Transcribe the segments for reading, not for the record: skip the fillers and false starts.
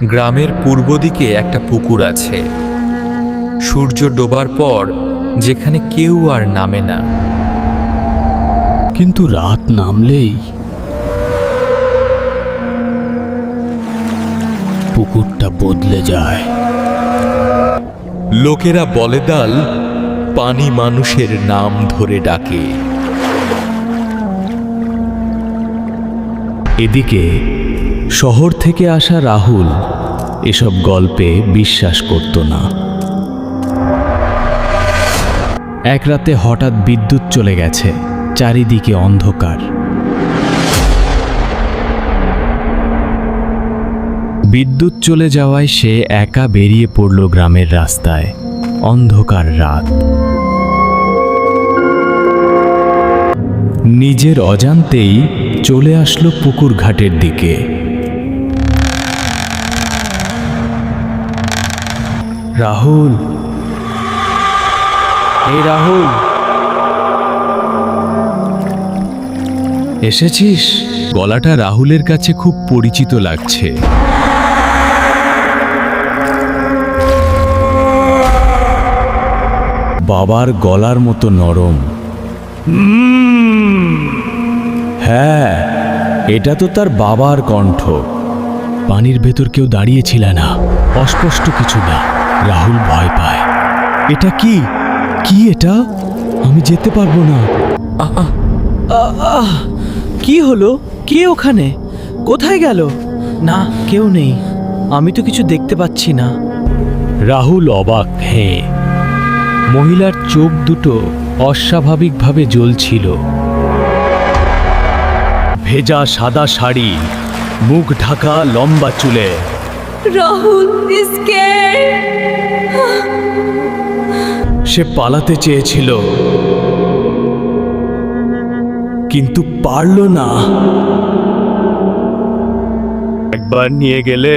গ্রামের পূর্ব দিকে একটা পুকুর আছে। সূর্য ডোবার পর যেখানে কেউ আর নামে না। কিন্তু রাত নামলেই পুকুরটা বদলে যায়। লোকেরা বলে দাল পানি মানুষের নাম ধরে ডাকে। এদিকে শহর থেকে আসা রাহুল এসব গল্পে বিশ্বাস করত না। এক রাতে হঠাৎ বিদ্যুৎ চলে গেছে, চারিদিকে অন্ধকার। বিদ্যুৎ চলে যাওয়ায় সে একা বেরিয়ে পড়ল গ্রামের রাস্তায়। অন্ধকার রাত। নিজের অজান্তেই চলে আসলো পুকুর ঘাটের দিকে। রাহুল, এই রাহুল, এসেছিস? গলাটা রাহুলের কাছে খুব পরিচিত লাগছে। বাবার গলার মতো নরম। হ্যাঁ, এটা তো তার বাবার কণ্ঠ। পানির ভেতর কেউ দাঁড়িয়েছিল না, অস্পষ্ট কিছু না। রাহুল ভয় পায়। এটা কি? কি এটা? আমি যেতে পারবো না। কি হলো? কে ওখানে? কোথায় গেল? না, কেউ নেই। আমি তো কিছু দেখতে পাচ্ছি না। রাহুল অবাক। হ্যাঁ, মহিলার চোখ দুটো অস্বাভাবিকভাবে জ্বলছিল। ভেজা সাদা শাড়ি, মুখ ঢাকা লম্বা চুলে। রাহুল সে পালাতে চেয়েছিল, কিন্তু পারল না। একবার নিয়ে গেলে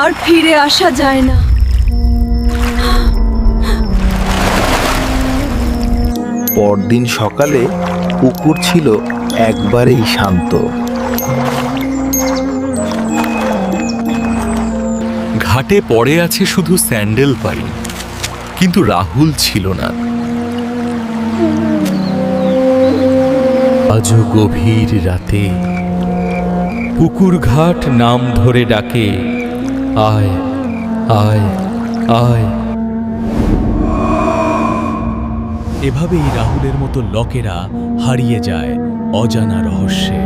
আর ফিরে আসা যায় না। পরদিন সকালে পুকুর ছিল একবারেই শান্ত। ঘাটে পড়ে আছে শুধু স্যান্ডেল পাই, কিন্তু রাহুল ছিল না। আজও গভীর রাতে পুকুর ঘাট নাম ধরে ডাকে, আয় আয় আয়। এভাবেই রাহুলের মতো লোকেরা হারিয়ে যায় অজানা রহস্যে।